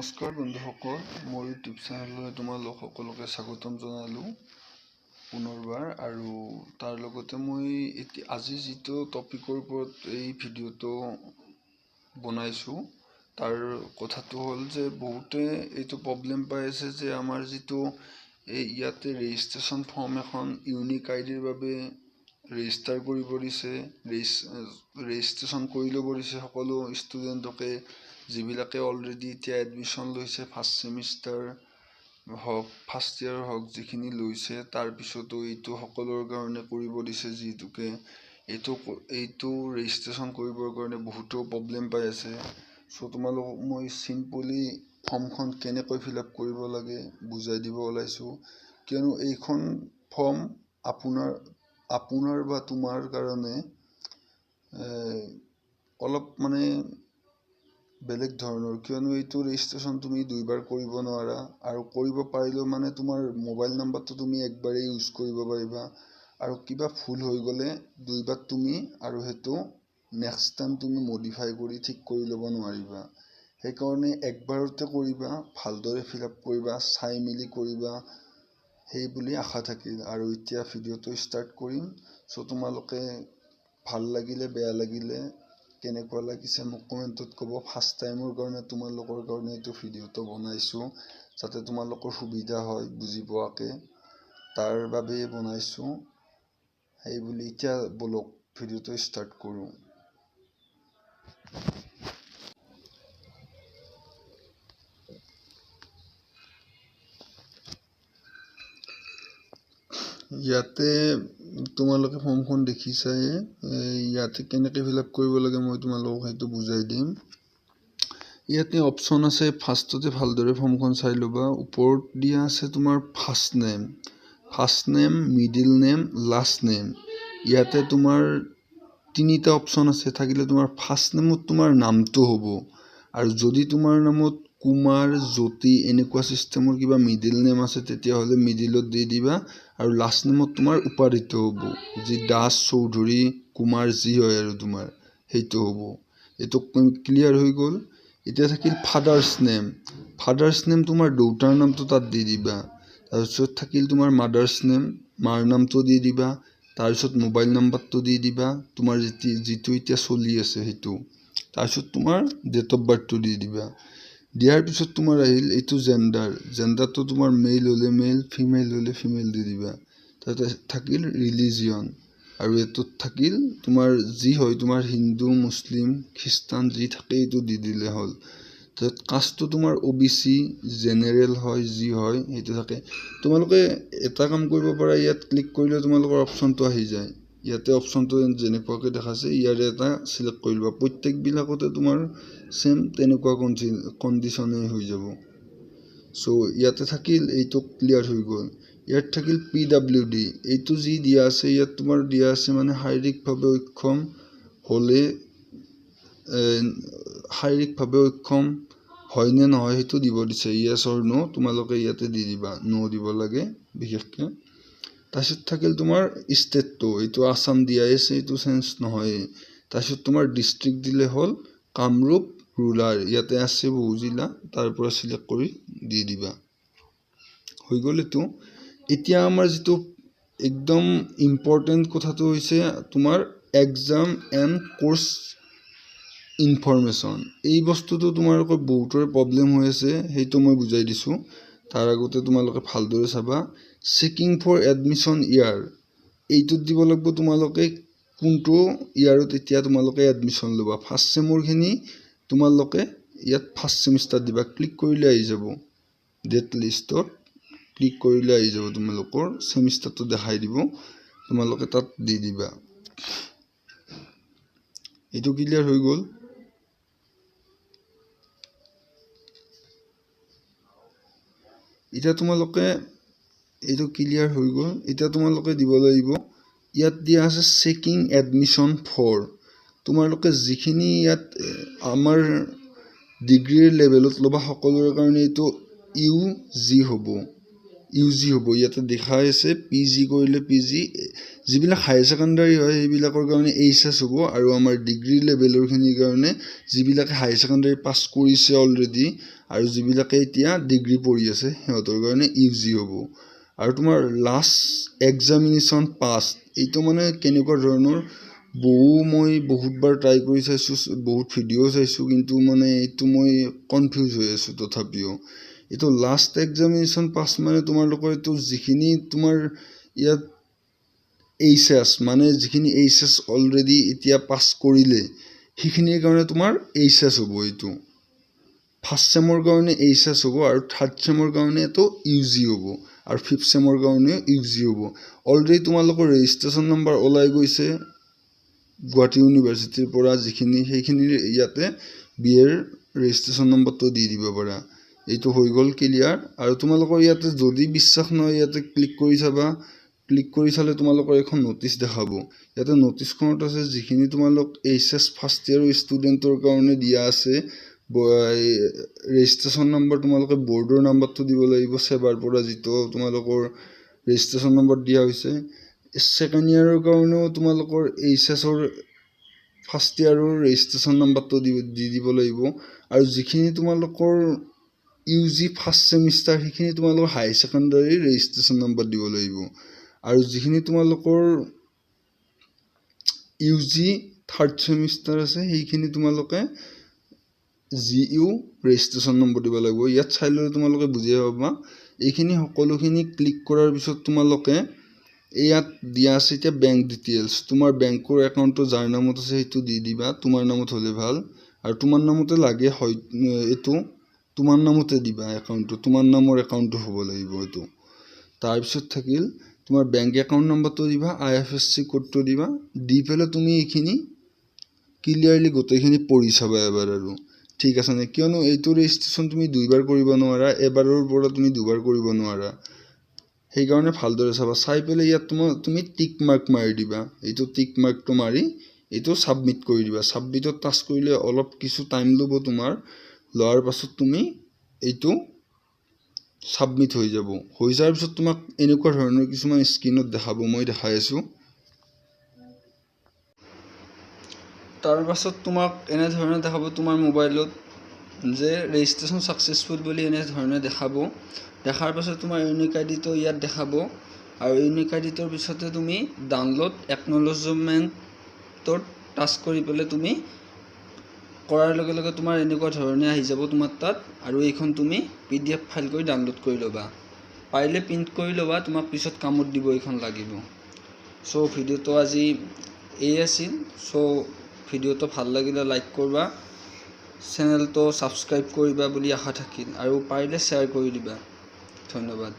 নমস্কাৰ বন্ধুসকল, মোৰ ইউটিউব চেনেললৈ তোমালোক সকলোকে স্বাগতম জনালোঁ পুনৰবাৰ। আৰু তাৰ লগতে মই আজি যিটো টপিকৰ ওপৰত এই ভিডিঅ'টো বনাইছোঁ তাৰ কথাটো হ'ল যে বহুতে এইটো প্ৰব্লেম পাই আছে যে আমাৰ যিটো ইয়াতে ৰেজিষ্ট্ৰেশ্যন ফৰ্ম এখন ইউনিক আইডিৰ বাবে ৰেজিষ্টাৰ কৰিব দিছে, ৰেজিষ্ট্ৰেশ্যন কৰি ল'ব দিছে সকলো ষ্টুডেণ্টকে, যিবিলাকে অলৰেডি এতিয়া এডমিশ্যন লৈছে ফাৰ্ষ্ট ছেমিষ্টাৰ হওক ফাৰ্ষ্ট ইয়াৰ হওক, যিখিনি লৈছে তাৰপিছতো এইটো সকলোৰ কাৰণে কৰিব দিছে, যিটোকে এইটো ৰেজিষ্ট্ৰেশ্যন কৰিবৰ কাৰণে বহুতো প্ৰব্লেম পাই আছে। চ' তোমালোকক মই চিম্পলি ফৰ্মখন কেনেকৈ ফিল আপ কৰিব লাগে বুজাই দিব ওলাইছোঁ, কিয়নো এইখন ফৰ্ম আপোনাৰ বা তোমাৰ কাৰণে অলপ বেলেগ ধৰণৰ, কিয়নো এইটো ৰেজিষ্ট্ৰেশ্যন তুমি দুইবাৰ কৰিব নোৱাৰা, আৰু কৰিব পাৰিলেও তোমাৰ মোবাইল নাম্বাৰটো তুমি একবাৰেই ইউজ কৰিব পাৰিবা, আৰু কিবা ভুল হৈ গ'লে দুইবাৰ তুমি আৰু সেইটো নেক্সট টাইম তুমি মডিফাই কৰি ঠিক কৰি ল'ব নোৱাৰিবা। সেইকাৰণে একবাৰতে কৰিবা, ভালদৰে ফিল আপ কৰিবা, চাই মেলি কৰিবা, সেই বুলি আশা থাকিল। আৰু এতিয়া ভিডিঅ'টো ষ্টাৰ্ট কৰিম। চ' তোমালোকে ভাল লাগিলে বেয়া লাগিলে কেনেকুৱা লাগিছে মোক কমেণ্টত ক'ব। ফাৰ্ষ্ট টাইমৰ কাৰণে তোমালোকৰ কাৰণে এইটো ভিডিঅ'টো বনাইছোঁ, যাতে তোমালোকৰ সুবিধা হয় বুজি পোৱাকে, তাৰ বাবেই বনাইছোঁ। সেই বুলি এতিয়া বলক ভিডিঅ'টো ষ্টাৰ্ট কৰোঁ। ইয়াতে তোমালোকে ফৰ্মখন দেখিছাই, ইয়াতে কেনেকৈ ফিল আপ কৰিব লাগে মই তোমালোকক সেইটো বুজাই দিম। ইয়াতে অপশ্যন আছে, ফাৰ্ষ্টতে ভালদৰে ফৰ্মখন চাই ল'বা। ওপৰত দিয়া আছে তোমাৰ first name, middle name, last name. ইয়াতে তোমাৰ তিনিটা অপশ্যন আছে, থাকিলে তোমাৰ ফাৰ্ষ্ট নেমত তোমাৰ নামটো হ'ব, আৰু যদি তোমাৰ নামত কুমাৰ, জ্যোতি এনেকুৱা ছিষ্টেমৰ কিবা মিডিল নেম আছে তেতিয়াহ'লে মিডিলত দি দিবা, আৰু লাষ্ট নেমত তোমাৰ উপাধিটো হ'ব, যি দাস, চৌধুৰী, কুমাৰ যি হয় আৰু তোমাৰ সেইটো হ'ব। এইটো ক্লিয়াৰ হৈ গ'ল। এতিয়া থাকিল ফাদাৰ্ছ নেম তোমাৰ দেউতাৰ নামটো তাত দি দিবা। তাৰপিছত থাকিল তোমাৰ মাদাৰ্ছ নেম, মাৰ নামটো দি দিবা। তাৰপিছত মোবাইল নাম্বাৰটো দি দিবা, তোমাৰ যিটো এতিয়া চলি আছে সেইটো। তাৰপিছত তোমাৰ ডেট অফ বাৰ্থটো দি দিবা। দিয়াৰ পিছত তোমাৰ আহিল এইটো জেণ্ডাৰটো তোমাৰ মেইল হ'লে মেইল, ফিমেইল হ'লে ফিমেইল দি দিবা। তাতে থাকিল ৰিলিজিয়ন, আৰু এইটোত থাকিল তোমাৰ যি হয় তোমাৰ হিন্দু, মুছলিম, খ্ৰীষ্টান যি থাকে এইটো দি দিলে হ'ল। তাৰপিছত কাষ্টটো তোমাৰ OBC, জেনেৰেল হয় যি হয় সেইটো থাকে। তোমালোকে এটা কাম কৰিব পাৰা, ইয়াত ক্লিক কৰিলে তোমালোকৰ অপশ্যনটো আহি যায়। ইয়াতে অপশ্যনটো যেনেকুৱাকৈ দেখাইছে ইয়াৰে এটা চিলেক্ট কৰি ল'বা। প্ৰত্যেকবিলাকতে তোমাৰ চেম তেনেকুৱা কণ্ডিশ্যনেই হৈ যাব। চ' ইয়াতে থাকিল এইটো ক্লিয়াৰ হৈ গ'ল। ইয়াত থাকিল PWD, এইটো যি দিয়া আছে ইয়াত তোমাৰ দিয়া আছে শাৰীৰিকভাৱে অক্ষম হ'লে শাৰীৰিকভাৱে অক্ষম হয় নে নহয় সেইটো দিব দিছে, ইয়েছ অৰ ন'। তোমালোকে ইয়াতে দি দিবা, ন' দিব লাগে বিশেষকৈ। তাৰপিছত থাকিল তোমাৰ ষ্টেটটো, এইটো আছাম দিয়াই আছে, এইটো চেঞ্জ নহয়। তাৰপিছত তোমাৰ ডিষ্ট্ৰিক্ট দিলে হ'ল কামৰূপ ৰুৰাল, ইয়াতে আছে বহু জিলা, তাৰ পৰা চিলেক্ট কৰি দি দিবা। হৈ গ'ল এইটো। এতিয়া আমাৰ যিটো একদম ইম্পৰ্টেণ্ট কথাটো হৈছে তোমাৰ এক্সাম এণ্ড কোৰ্চ ইনফৰমেশ্যন। এই বস্তুটো তোমালোকৰ বহুতৰে প্ৰব্লেম হৈ আছে, সেইটো মই বুজাই দিছোঁ। তাৰ আগতে তোমালোকে ভালদৰে চাবা। চেকিং ফৰ এডমিশ্যন ইয়াৰ, এইটোত দিব লাগিব তোমালোকে কোনটো ইয়াৰত এতিয়া তোমালোকে এডমিশ্যন ল'বা। ফাৰ্ষ্ট ছেমৰখিনি তোমালোকে ইয়াত ফাৰ্ষ্ট ছেমিষ্টাৰ দিবা। ক্লিক কৰিলে আহি যাব, ডেট লিষ্টত ক্লিক কৰিলে আহি যাব, তোমালোকৰ ছেমিষ্টাৰটো দেখাই দিব, তোমালোকে তাত দি দিবা। এইটো ক্লিয়াৰ হৈ গ'ল। এতিয়া তোমালোকে এইটো ক্লিয়াৰ হৈ গ'ল। এতিয়া তোমালোকে দিব লাগিব, ইয়াত দিয়া আছে চেকিং এডমিশ্যন ফৰ। তোমালোকে যিখিনি ইয়াত আমাৰ ডিগ্ৰীৰ লেভেলত ল'বা সকলোৰে কাৰণে এইটো UG হ'ব। ইয়াতে দেখাই আছে PG কৰিলে PG, যিবিলাক হায়াৰ ছেকেণ্ডাৰী হয় সেইবিলাকৰ কাৰণে HS হ'ব, আৰু আমাৰ ডিগ্ৰী লেভেলৰখিনিৰ কাৰণে যিবিলাকে হায়াৰ ছেকেণ্ডাৰী পাছ কৰিছে অলৰেডি আৰু যিবিলাকে এতিয়া ডিগ্ৰী পঢ়ি আছে সিহঁতৰ কাৰণে ইজি হ'ব আৰু তোমাৰ লাষ্ট এক্সামিনেশ্যন পাছ এইটো মানে কেনেকুৱা ধৰণৰ মই বহুতবাৰ ট্ৰাই কৰি চাইছোঁ বহুত ভিডিঅ' চাইছোঁ কিন্তু মানে এইটো মই কনফিউজ হৈ আছোঁ তথাপিও এইটো লাষ্ট এক্সামিনেশ্যন পাছ মানে তোমালোকৰ এইটো যিখিনি তোমাৰ ইয়াত এইচএছ মানে যিখিনি এইচএছ অলৰেডি এতিয়া পাছ কৰিলে সেইখিনিৰ কাৰণে তোমাৰ এইচএছ হ'ব এইটো ফাৰ্ষ্ট চেমৰ কাৰণে এইচএছ হ'ব আৰু থাৰ্ড চেমৰ কাৰণে এইটো ইউজি হ'ব আৰু ফিফ্থ চেমৰ কাৰণে ইউজি হ'ব অলৰেডি তোমালোকৰ ৰেজিষ্ট্ৰেশ্যন নম্বৰ ওলাই গৈছে গুৱাহাটী ইউনিভাৰ্চিটিৰ পৰা যিখিনি সেইখিনি ইয়াতে বি এৰ ৰেজিষ্ট্ৰেশ্যন নম্বৰটো দি দিব পাৰা এইটো হৈ গ'ল ক্লিয়াৰ আৰু তোমালোকৰ ইয়াতে যদি বিশ্বাস নহয় ইয়াতে ক্লিক কৰি চাবা ক্লিক কৰি চালে তোমালোকৰ এখন নটিচ দেখাব ইয়াতে নটিচখনত আছে যিখিনি তোমালোক এইচএছ ফাৰ্ষ্ট ইয়াৰ ষ্টুডেণ্টৰ কাৰণে দিয়া আছে ৰেজিষ্ট্ৰেশ্যন নম্বৰ তোমালোকে বৰ্ডৰ নাম্বাৰটো দিব লাগিব সেবাৰ পৰা যিটো তোমালোকৰ ৰেজিষ্ট্ৰেশ্যন নম্বৰ দিয়া হৈছে ছেকেণ্ড ইয়াৰৰ কাৰণেও তোমালোকৰ এইচএছৰ ফাৰ্ষ্ট ইয়াৰৰ ৰেজিষ্ট্ৰেশ্যন নম্বৰটো দি দিব লাগিব আৰু যিখিনি তোমালোকৰ ইউজি ফাৰ্ষ্ট ছেমিষ্টাৰ সেইখিনি তোমালোকৰ হাই ছেকেণ্ডাৰী ৰেজিষ্ট্ৰেশ্যন নম্বৰ দিব লাগিব আৰু যিখিনি তোমালোকৰ ইউজি থাৰ্ড ছেমিষ্টাৰ আছে সেইখিনি তোমালোকে GU ৰেজিষ্ট্ৰেশ্যন নম্বৰ দিব লাগিব ইয়াত চাই ল'লে তোমালোকে বুজি পাবা এইখিনি সকলোখিনি ক্লিক কৰাৰ পিছত তোমালোকে ইয়াত দিয়া আছে এতিয়া বেংক ডিটেইলছ তোমাৰ বেংকৰ একাউণ্টটো যাৰ নামত আছে সেইটো দি দিবা তোমাৰ নামত হ'লে ভাল আৰু তোমাৰ নামতে লাগে হয় এইটো তোমাৰ নামতে দিবা একাউণ্টটো তোমাৰ নামৰ একাউণ্টটো হ'ব লাগিব এইটো তাৰপিছত থাকিল তোমাৰ বেংক একাউণ্ট নম্বৰটো দিবা IFSC কোডটো দিবা দি পেলাই তুমি এইখিনি ক্লিয়াৰলি গোটেইখিনি পঢ়ি চাবা এবাৰ আৰু ঠিক আছে নে কিয়নো এইটো ৰেজিষ্ট্ৰেশ্যন তুমি দুইবাৰ কৰিব নোৱাৰা এবাৰৰ পৰা তুমি দুবাৰ কৰিব নোৱাৰা সেইকাৰণে ভালদৰে চাবা চাই পেলাই ইয়াত তুমি টিক মাৰ্ক মাৰি দিবা এইটো টিক মাৰ্কটো মাৰি এইটো ছাবমিট কৰি দিবা ছাবমিটত টাচ কৰিলে অলপ কিছু টাইম ল'ব তোমাৰ লোৱাৰ পাছত তুমি এইটো ছাবমিট হৈ যাব হৈ যোৱাৰ পিছত তোমাক এনেকুৱা ধৰণৰ কিছুমান স্ক্ৰীনত দেখাব মই দেখাই আছোঁ তাৰ পাছত তোমাক এনে ধৰণে দেখাব তোমাৰ মোবাইলত যে ৰেজিষ্ট্ৰেশ্যন সাকসেসফুল বুলি এনে ধৰণে দেখাব দেখাৰ পাছত তোমাৰ ইউনিক আইডিটো ইয়াত দেখাব আৰু ইউনিক আইডিটোৰ পিছতে তুমি ডাউনলোড একনলেজমেণ্টত টাচ কৰি পেলাই তুমি কৰাৰ লগে লগে তোমাৰ এনেকুৱা ধৰণে আহি যাব তোমাৰ তাত আৰু এইখন তুমি PDF ফাইল কৰি ডাউনলোড কৰি ল'বা পাৰিলে প্ৰিন্ট কৰি ল'বা তোমাক পিছত কামত দিব এইখন লাগিব সো ভিডিওটো আজি এই আছিল সো ভিডিওটো ভাল লাগিলে লাইক কৰবা চেনেলটো সাবস্ক্ৰাইব কৰিবা বুলি আশা থাকিল আৰু পাৰিলে শ্বেয়াৰ কৰি দিবা ধন্যবাদ